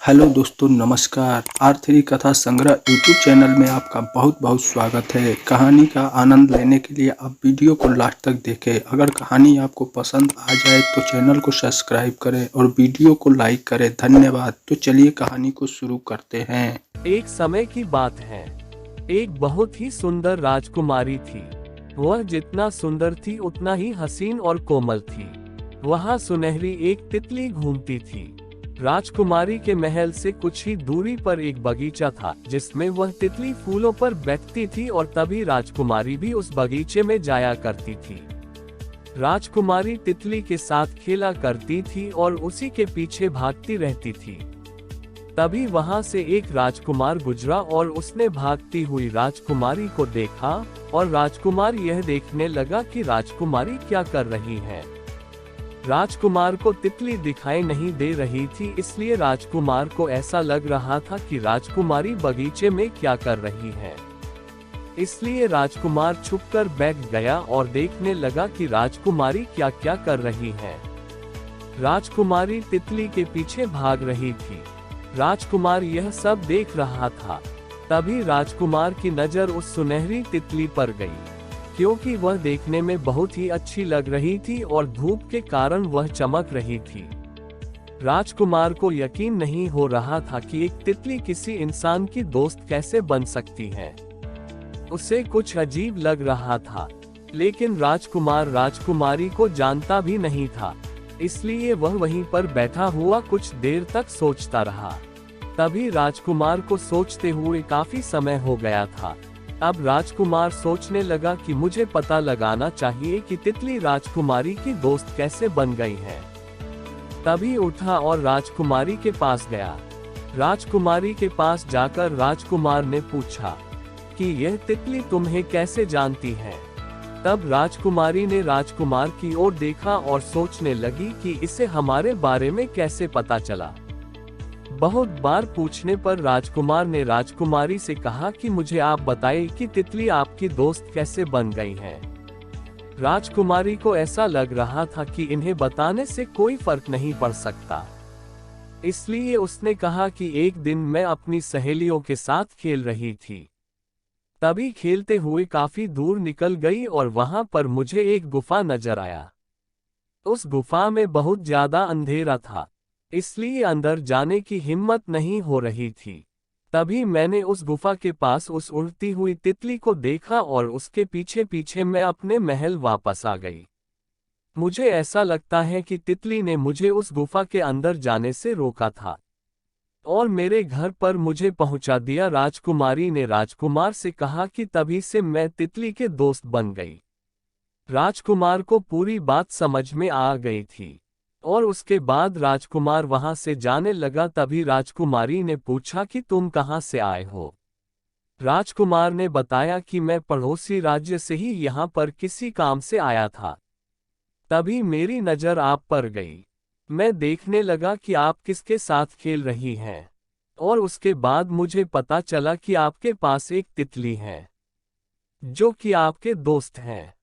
Hello दोस्तों, नमस्कार। R3 कथा संग्रह यूट्यूब चैनल में आपका बहुत बहुत स्वागत है। कहानी का आनंद लेने के लिए आप वीडियो को लास्ट तक देखें। अगर कहानी आपको पसंद आ जाए तो चैनल को सब्सक्राइब करें और वीडियो को लाइक करें। धन्यवाद। तो चलिए कहानी को शुरू करते हैं। एक समय की बात है। एक बहुत ही सुंदर राजकुमारी थी। वह जितना सुंदर थी उतना ही हसीन और कोमल थी। वहाँ सुनहरी एक तितली घूमती थी। राजकुमारी के महल से कुछ ही दूरी पर एक बगीचा था जिसमें वह तितली फूलों पर बैठती थी और तभी राजकुमारी भी उस बगीचे में जाया करती थी। राजकुमारी तितली के साथ खेला करती थी और उसी के पीछे भागती रहती थी। तभी वहां से एक राजकुमार गुजरा और उसने भागती हुई राजकुमारी को देखा और राजकुमार यह देखने लगा कि राजकुमारी क्या कर रही है। राजकुमार को तितली दिखाई नहीं दे रही थी, इसलिए राजकुमार को ऐसा लग रहा था कि राजकुमारी बगीचे में क्या कर रही है। इसलिए राजकुमार छुपकर बैठ गया और देखने लगा कि राजकुमारी क्या क्या कर रही है। राजकुमारी तितली के पीछे भाग रही थी। राजकुमार यह सब देख रहा था। तभी राजकुमार की नजर उस सुनहरी तितली पर गई, क्योंकि वह देखने में बहुत ही अच्छी लग रही थी और धूप के कारण वह चमक रही थी। राजकुमार को यकीन नहीं हो रहा था कि एक तितली किसी इंसान की दोस्त कैसे बन सकती है। उसे कुछ अजीब लग रहा था, लेकिन राजकुमार राजकुमारी को जानता भी नहीं था, इसलिए वह वहीं पर बैठा हुआ कुछ देर तक सोचता रहा। तभी राजकुमार को सोचते हुए काफी समय हो गया था। अब राजकुमार सोचने लगा कि मुझे पता लगाना चाहिए कि तितली राजकुमारी की दोस्त कैसे बन गई है। तभी उठा और राजकुमारी के पास गया। राजकुमारी के पास जाकर राजकुमार ने पूछा कि यह तितली तुम्हें कैसे जानती है। तब राजकुमारी ने राजकुमार की ओर देखा और सोचने लगी कि इसे हमारे बारे में कैसे पता चला। बहुत बार पूछने पर राजकुमार ने राजकुमारी से कहा कि मुझे आप बताइए कि तितली आपकी दोस्त कैसे बन गई है। राजकुमारी को ऐसा लग रहा था कि इन्हें बताने से कोई फर्क नहीं पड़ सकता, इसलिए उसने कहा कि एक दिन मैं अपनी सहेलियों के साथ खेल रही थी। तभी खेलते हुए काफी दूर निकल गई और वहां पर मुझे एक गुफा नजर आया। उस गुफा में बहुत ज्यादा अंधेरा था, इसलिए अंदर जाने की हिम्मत नहीं हो रही थी। तभी मैंने उस गुफा के पास उस उड़ती हुई तितली को देखा और उसके पीछे पीछे मैं अपने महल वापस आ गई। मुझे ऐसा लगता है कि तितली ने मुझे उस गुफा के अंदर जाने से रोका था और मेरे घर पर मुझे पहुंचा दिया। राजकुमारी ने राजकुमार से कहा कि तभी से मैं तितली के दोस्त बन गई। राजकुमार को पूरी बात समझ में आ गई थी और उसके बाद राजकुमार वहां से जाने लगा। तभी राजकुमारी ने पूछा कि तुम कहां से आए हो। राजकुमार ने बताया कि मैं पड़ोसी राज्य से ही यहाँ पर किसी काम से आया था। तभी मेरी नजर आप पर गई। मैं देखने लगा कि आप किसके साथ खेल रही हैं, और उसके बाद मुझे पता चला कि आपके पास एक तितली है जो कि आपके दोस्त हैं।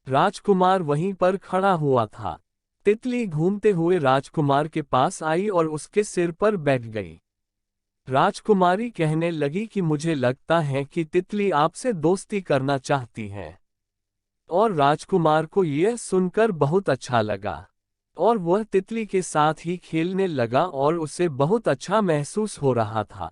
राजकुमार वहीं पर खड़ा हुआ था। तितली घूमते हुए राजकुमार के पास आई और उसके सिर पर बैठ गई। राजकुमारी कहने लगी कि मुझे लगता है कि तितली आपसे दोस्ती करना चाहती है। और राजकुमार को यह सुनकर बहुत अच्छा लगा और वह तितली के साथ ही खेलने लगा और उसे बहुत अच्छा महसूस हो रहा था।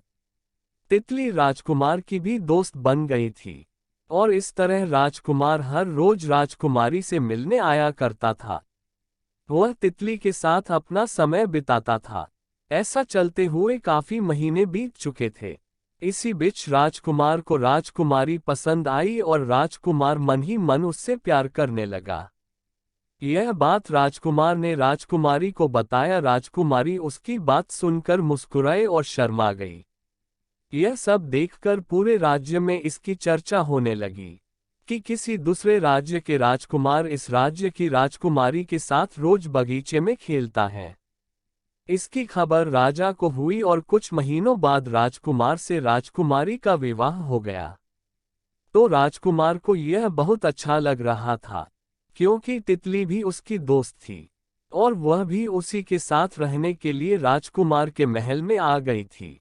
तितली राजकुमार की भी दोस्त बन गई थी और इस तरह राजकुमार हर रोज राजकुमारी से मिलने आया करता था। वह तितली के साथ अपना समय बिताता था। ऐसा चलते हुए काफी महीने बीत चुके थे। इसी बीच राजकुमार को राजकुमारी पसंद आई और राजकुमार मन ही मन उससे प्यार करने लगा। यह बात राजकुमार ने राजकुमारी को बताया। राजकुमारी उसकी बात सुनकर मुस्कुराए और शर्मा गई। यह सब देखकर पूरे राज्य में इसकी चर्चा होने लगी कि किसी दूसरे राज्य के राजकुमार इस राज्य की राजकुमारी के साथ रोज बगीचे में खेलता है। इसकी खबर राजा को हुई और कुछ महीनों बाद राजकुमार से राजकुमारी का विवाह हो गया। तो राजकुमार को यह बहुत अच्छा लग रहा था, क्योंकि तितली भी उसकी दोस्त थी। और वह भी उसी के साथ रहने के लिए राजकुमार के महल में आ गई थी।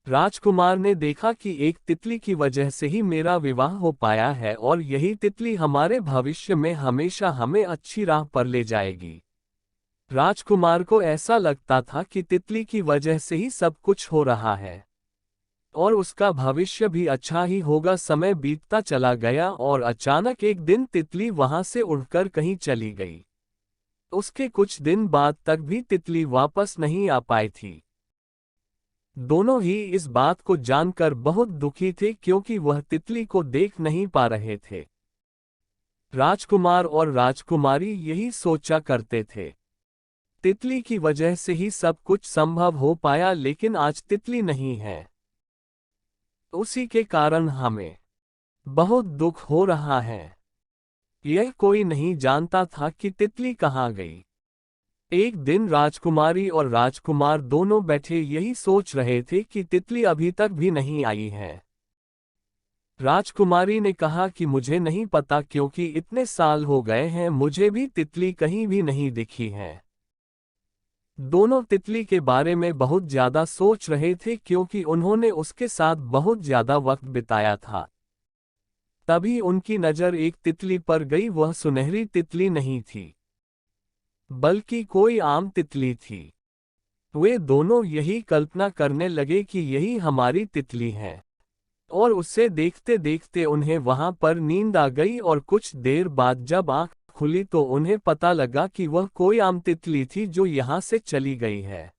राजकुमार ने देखा कि एक तितली की वजह से ही मेरा विवाह हो पाया है और यही तितली हमारे भविष्य में हमेशा हमें अच्छी राह पर ले जाएगी। राजकुमार को ऐसा लगता था कि तितली की वजह से ही सब कुछ हो रहा है और उसका भविष्य भी अच्छा ही होगा। समय बीतता चला गया और अचानक एक दिन तितली वहां से उड़कर कहीं चली गई। उसके कुछ दिन बाद तक भी तितली वापस नहीं आ पाई थी। दोनों ही इस बात को जानकर बहुत दुखी थे क्योंकि वह तितली को देख नहीं पा रहे थे। राजकुमार और राजकुमारी यही सोचा करते थे, तितली की वजह से ही सब कुछ संभव हो पाया, लेकिन आज तितली नहीं है। उसी के कारण हमें बहुत दुख हो रहा है। यह कोई नहीं जानता था कि तितली कहाँ गई। एक दिन राजकुमारी और राजकुमार दोनों बैठे यही सोच रहे थे कि तितली अभी तक भी नहीं आई है। राजकुमारी ने कहा कि मुझे नहीं पता क्योंकि इतने साल हो गए हैं, मुझे भी तितली कहीं भी नहीं दिखी है। दोनों तितली के बारे में बहुत ज्यादा सोच रहे थे क्योंकि उन्होंने उसके साथ बहुत ज्यादा वक्त बिताया था। तभी उनकी नजर एक तितली पर गई। वह सुनहरी तितली नहीं थी, बल्कि कोई आम तितली थी। वे दोनों यही कल्पना करने लगे कि यही हमारी तितली है और उसे देखते देखते उन्हें वहां पर नींद आ गई और कुछ देर बाद जब आंख खुली तो उन्हें पता लगा कि वह कोई आम तितली थी जो यहाँ से चली गई है।